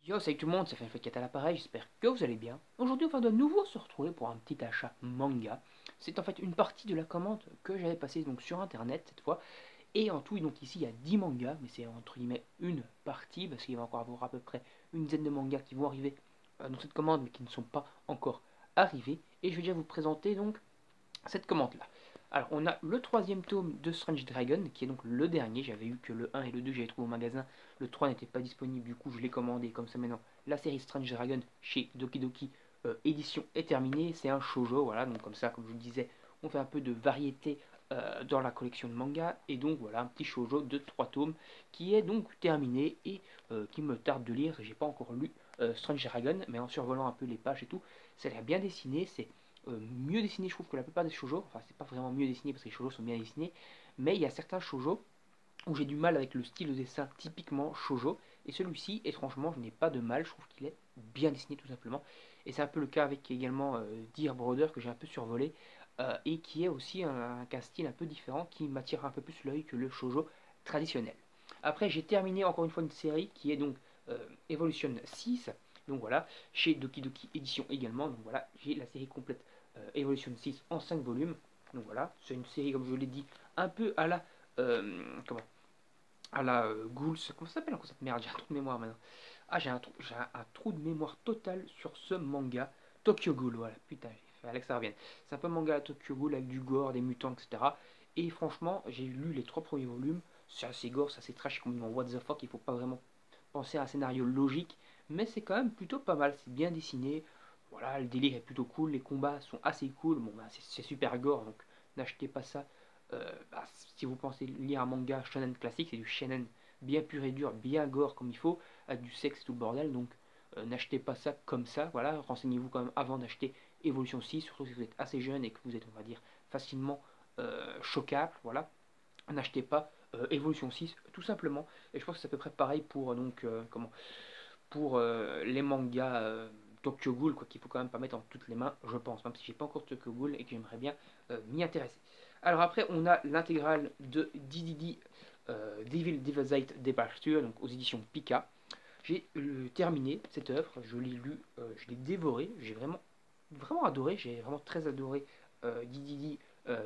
Yo, salut tout le monde, ça fait une fois à l'appareil, j'espère que vous allez bien. Aujourd'hui, on va de nouveau se retrouver pour un petit achat manga. C'est en fait une partie de la commande que j'avais passée donc sur internet cette fois. Et en tout, donc ici, il y a 10 mangas, mais c'est entre guillemets une partie, parce qu'il va encore avoir à peu près une dizaine de mangas qui vont arriver dans cette commande, mais qui ne sont pas encore arrivés. Et je vais déjà vous présenter donc cette commande-là. Alors, on a le troisième tome de Strange Dragon, qui est donc le dernier. J'avais eu que le 1 et le 2, j'avais trouvé au magasin. Le 3 n'était pas disponible, du coup, je l'ai commandé. Comme ça, maintenant, la série Strange Dragon chez Doki Doki édition est terminée. C'est un shoujo, voilà. Donc, comme ça, comme je vous le disais, on fait un peu de variété dans la collection de manga. Et donc, voilà, un petit shoujo de 3 tomes qui est donc terminé et qui me tarde de lire. J'ai pas encore lu Strange Dragon, mais en survolant un peu les pages et tout, ça a l'air bien dessiné. C'est mieux dessiné, je trouve, que la plupart des shoujo. Enfin, c'est pas vraiment mieux dessiné parce que les shoujo sont bien dessinés, mais il y a certains shoujo où j'ai du mal avec le style de dessin typiquement shoujo. Et celui-ci, étrangement, je n'ai pas de mal. Je trouve qu'il est bien dessiné tout simplement. Et c'est un peu le cas avec également Dear Brother que j'ai un peu survolé et qui est aussi un style un peu différent qui m'attire un peu plus l'œil que le shoujo traditionnel. Après, j'ai terminé encore une fois une série qui est donc Evolution 6. Donc voilà, chez Doki Doki Édition également. Donc voilà, j'ai la série complète Evolution 6 en 5 volumes. Donc voilà, c'est une série, comme je l'ai dit, un peu à la. Comment à la Ghouls. Comment ça s'appelle encore cette merde? J'ai un trou de mémoire maintenant. Ah, j'ai un trou de mémoire total sur ce manga. Tokyo Ghoul, voilà, putain, il fallait que ça revienne. C'est un peu manga à Tokyo Ghoul avec du gore, des mutants, etc. Et franchement, j'ai lu les 3 premiers volumes. C'est assez gore, c'est assez trash, complètement what the fuck. Il faut pas vraiment penser à un scénario logique. Mais c'est quand même plutôt pas mal. C'est bien dessiné. Voilà, le délire est plutôt cool. Les combats sont assez cool. Bon, bah, c'est super gore, donc n'achetez pas ça bah, si vous pensez lire un manga shonen classique, c'est du shonen bien pur et dur, bien gore comme il faut, avec du sexe et tout le bordel, donc n'achetez pas ça comme ça, voilà, renseignez-vous quand même avant d'acheter Evolution 6, surtout si vous êtes assez jeune et que vous êtes, on va dire, facilement choquable, voilà, n'achetez pas Evolution 6, tout simplement, et je pense que c'est à peu près pareil pour, pour les mangas Tokyo Ghoul, quoi, qu'il faut quand même pas mettre en toutes les mains, je pense, même si j'ai pas encore Tokyo Ghoul et que j'aimerais bien m'y intéresser. Alors après, on a l'intégrale de DDD Devil Devastated Departure, donc aux éditions Pika. J'ai terminé cette œuvre, je l'ai lu, je l'ai dévoré, j'ai vraiment adoré, j'ai vraiment très adoré DDD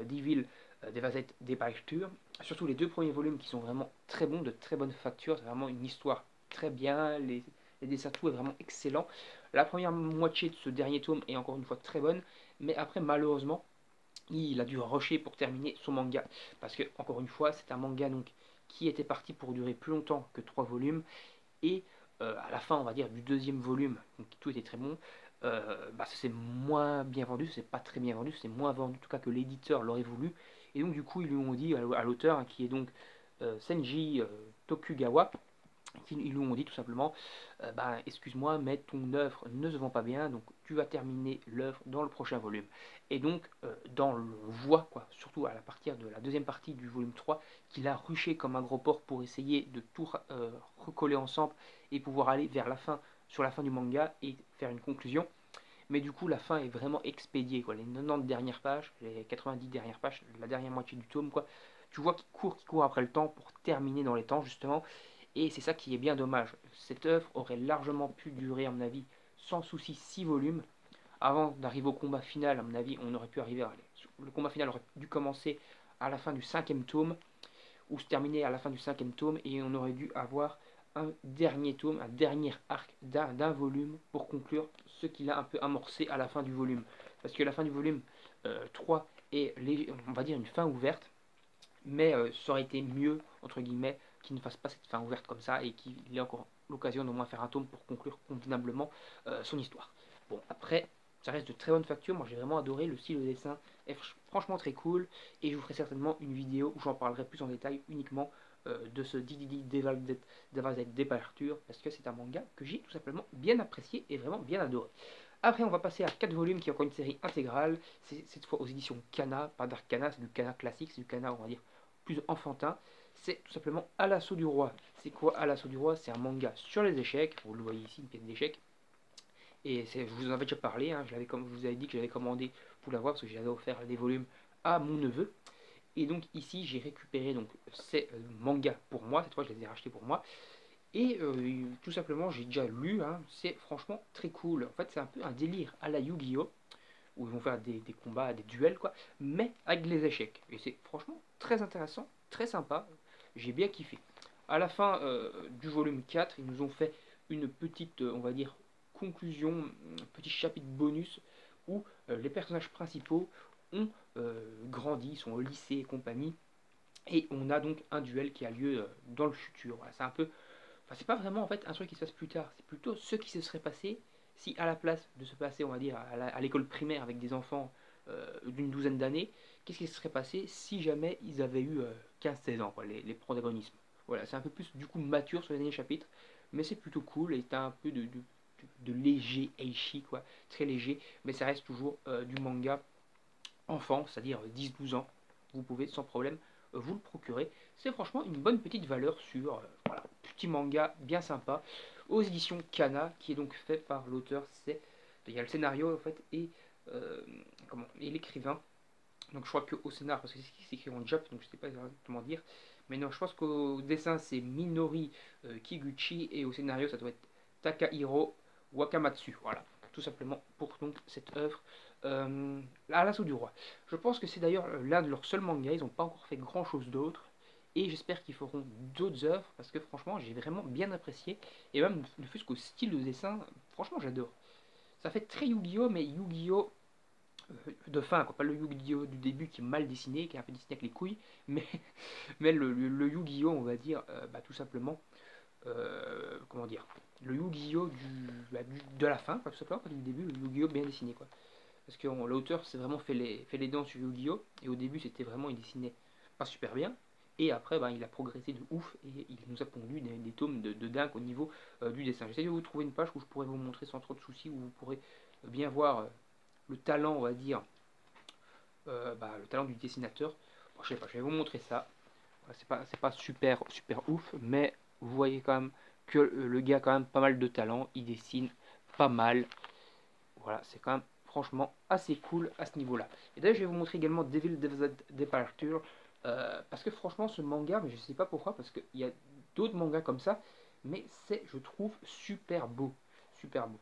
Devil Devastated Departure. Surtout les 2 premiers volumes qui sont vraiment très bons, de très bonne facture, c'est vraiment une histoire très bien, les dessins, tout est vraiment excellent. La première moitié de ce dernier tome est encore une fois très bonne, mais après malheureusement il a dû rusher pour terminer son manga. Parce que, encore une fois, c'est un manga donc, qui était parti pour durer plus longtemps que 3 volumes. Et à la fin, on va dire, du deuxième volume, donc tout était très bon, bah, c'est moins bien vendu, c'est pas très bien vendu, c'est moins vendu en tout cas que l'éditeur l'aurait voulu. Et donc, du coup, ils lui ont dit à l'auteur, hein, qui est donc Senji Tokugawa, ils lui ont dit tout simplement bah, excuse-moi, mais ton œuvre ne se vend pas bien, donc tu vas terminer l'œuvre dans le prochain volume. Et donc, on voit, quoi, surtout à la partir de la deuxième partie du volume 3, qu'il a rushé comme un gros porc pour essayer de tout recoller ensemble et pouvoir aller vers la fin, sur la fin du manga et faire une conclusion. Mais du coup, la fin est vraiment expédiée, quoi. Les 90 dernières pages, les 90 dernières pages, la dernière moitié du tome, quoi. Tu vois qu'il court après le temps pour terminer dans les temps, justement. Et c'est ça qui est bien dommage. Cette œuvre aurait largement pu durer, à mon avis, sans souci 6 volumes. Avant d'arriver au combat final, à mon avis, on aurait pu arriver à... Le combat final aurait dû commencer à la fin du 5e tome, ou se terminer à la fin du 5e tome, et on aurait dû avoir un dernier tome, un dernier arc d'un volume pour conclure ce qu'il a un peu amorcé à la fin du volume. Parce que la fin du volume 3 est, on va dire, une fin ouverte, mais ça aurait été mieux, entre guillemets, qu'il ne fasse pas cette fin ouverte comme ça et qu'il ait encore l'occasion d'au moins faire un tome pour conclure convenablement son histoire. Bon, après, ça reste de très bonne facture. Moi, j'ai vraiment adoré le style de dessin, est franchement très cool. Et je vous ferai certainement une vidéo où j'en parlerai plus en détail uniquement de ce DDD Devastated Departure parce que c'est un manga que j'ai tout simplement bien apprécié et vraiment bien adoré. Après, on va passer à 4 volumes qui est encore une série intégrale. C'est cette fois aux éditions Kana, pas Dark Kana, c'est du Kana classique, c'est du Kana, on va dire, plus enfantin. C'est tout simplement À l'assaut du roi. C'est quoi À l'assaut du roi? C'est un manga sur les échecs. Vous le voyez ici, une pièce d'échecs. Et je vous en avais déjà parlé, hein, comme je vous avais dit que j'avais commandé pour l'avoir parce que j'avais offert des volumes à mon neveu. Et donc ici, j'ai récupéré donc, ces mangas pour moi. Cette fois, je les ai rachetés pour moi. Et tout simplement, j'ai déjà lu, hein, c'est franchement très cool. En fait, c'est un peu un délire à la Yu-Gi-Oh! Où ils vont faire des combats, des duels, quoi, mais avec les échecs. Et c'est franchement très intéressant, très sympa. J'ai bien kiffé. À la fin du volume 4, ils nous ont fait une petite, on va dire, conclusion, un petit chapitre bonus où les personnages principaux ont grandi, sont au lycée et compagnie. Et on a donc un duel qui a lieu dans le futur. Voilà, c'est un peu. Enfin, c'est pas vraiment en fait un truc qui se passe plus tard, c'est plutôt ce qui se serait passé si à la place de se passer, on va dire, à l'école primaire avec des enfants d'une douzaine d'années, qu'est-ce qui se serait passé si jamais ils avaient eu 15-16 ans, quoi, les protagonistes. Voilà, c'est un peu plus du coup mature sur les derniers chapitres, mais c'est plutôt cool et t'as un peu de léger Eishi, quoi, très léger, mais ça reste toujours du manga enfant, c'est-à-dire 10-12 ans, vous pouvez sans problème vous le procurer. C'est franchement une bonne petite valeur sur voilà, petit manga bien sympa aux éditions Kana, qui est donc fait par l'auteur. C'est il y a le scénario en fait et et l'écrivain. Donc je crois qu'au scénar, parce que c'est écrit en Jap, donc je ne sais pas exactement dire, mais non, je pense qu'au dessin c'est Minori Kiguchi et au scénario ça doit être Takahiro Wakamatsu. Voilà, tout simplement pour donc cette œuvre à l'assaut du roi. Je pense que c'est d'ailleurs l'un de leurs seuls mangas, ils n'ont pas encore fait grand chose d'autre. Et j'espère qu'ils feront d'autres œuvres parce que franchement j'ai vraiment bien apprécié. Et même ne fût-ce qu'au style de dessin, franchement j'adore. Ça fait très Yu-Gi-Oh! Mais Yu-Gi-Oh! De fin, quoi. Pas le Yu-Gi-Oh! Du début qui est mal dessiné, qui est un peu dessiné avec les couilles, mais, mais le Yu-Gi-Oh! On va dire tout simplement, comment dire, le Yu-Gi-Oh! De la fin, quoi, tout simplement, pas du début, le Yu-Gi-Oh! Bien dessiné, quoi. Parce que l'auteur s'est vraiment fait les dents sur Yu-Gi-Oh! Et au début, c'était vraiment, il dessinait pas super bien. Et après, ben, il a progressé de ouf et il nous a pondu des tomes de dingue au niveau du dessin. J'essaie de vous trouver une page où je pourrais vous montrer sans trop de soucis, où vous pourrez bien voir le talent, on va dire, le talent du dessinateur. Bon, je sais pas, je vais vous montrer ça. Voilà, c'est pas super, super ouf, mais vous voyez quand même que le gars a quand même pas mal de talent. Il dessine pas mal. Voilà, c'est quand même franchement assez cool à ce niveau-là. Et d'ailleurs, je vais vous montrer également Devil Departure. Parce que franchement, ce manga, mais je sais pas pourquoi, parce qu'il y a d'autres mangas comme ça, mais c'est, je trouve, super beau. Super beau.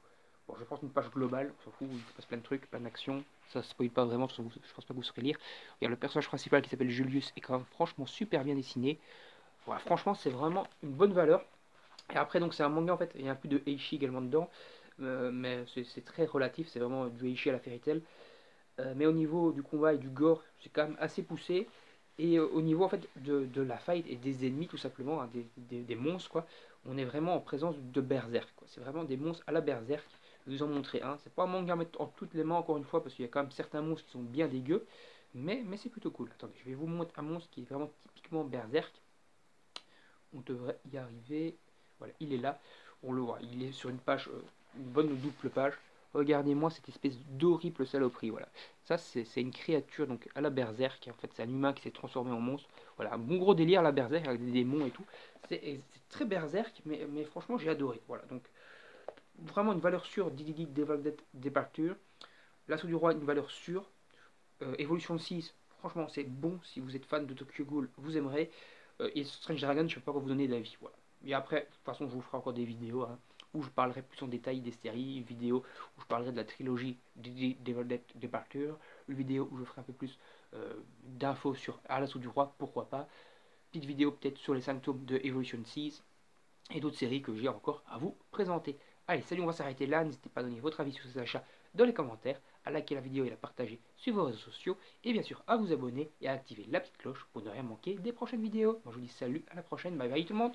Bon, je pense une page globale, on s'en fout, il se passe plein de trucs, plein d'actions. Ça se spoil pas vraiment, je pense pas que vous saurez lire. Il y a le personnage principal qui s'appelle Julius, est quand même franchement super bien dessiné. Voilà, franchement, c'est vraiment une bonne valeur. Et après, donc, c'est un manga en fait, il y a un peu de Eishi également dedans, mais c'est très relatif, c'est vraiment du Eishi à la Fairy Tail. Mais au niveau du combat et du gore, c'est quand même assez poussé. Et au niveau en fait de la fight et des ennemis, tout simplement, hein, des monstres, quoi, on est vraiment en présence de Berserk. C'est vraiment des monstres à la Berserk. Je vais vous en montrer un. C'est pas un manga à mettre en toutes les mains, encore une fois, parce qu'il y a quand même certains monstres qui sont bien dégueux. Mais c'est plutôt cool. Attendez, je vais vous montrer un monstre qui est vraiment typiquement Berserk. On devrait y arriver. Voilà, il est là. On le voit. Il est sur une page, une bonne double page. Regardez-moi cette espèce d'horrible saloperie. Voilà. Ça, c'est une créature donc à la berserk. En fait, c'est un humain qui s'est transformé en monstre. Voilà, un bon gros délire à la berserk avec des démons et tout. C'est très berserk, mais franchement, j'ai adoré. Voilà, donc vraiment une valeur sûre d'Idigi Departure. L'assaut du roi, une valeur sûre. Evolution 6, franchement, c'est bon. Si vous êtes fan de Tokyo Ghoul, vous aimerez. Et Strange Dragon, je ne peux pas vous donner d'avis. Voilà. Et après, de toute façon, je vous ferai encore des vidéos hein, où je parlerai plus en détail des séries, une vidéo où je parlerai de la trilogie Devil Departure, une vidéo où je ferai un peu plus d'infos sur À l'assaut du roi, pourquoi pas. Petite vidéo peut-être sur les symptômes de Evolution 6 et d'autres séries que j'ai encore à vous présenter. Allez, salut, on va s'arrêter là. N'hésitez pas à donner votre avis sur ces achats dans les commentaires, à liker la vidéo et la partager sur vos réseaux sociaux, et bien sûr à vous abonner et à activer la petite cloche pour ne rien manquer des prochaines vidéos. Moi je vous dis salut, à la prochaine, bye bye tout le monde.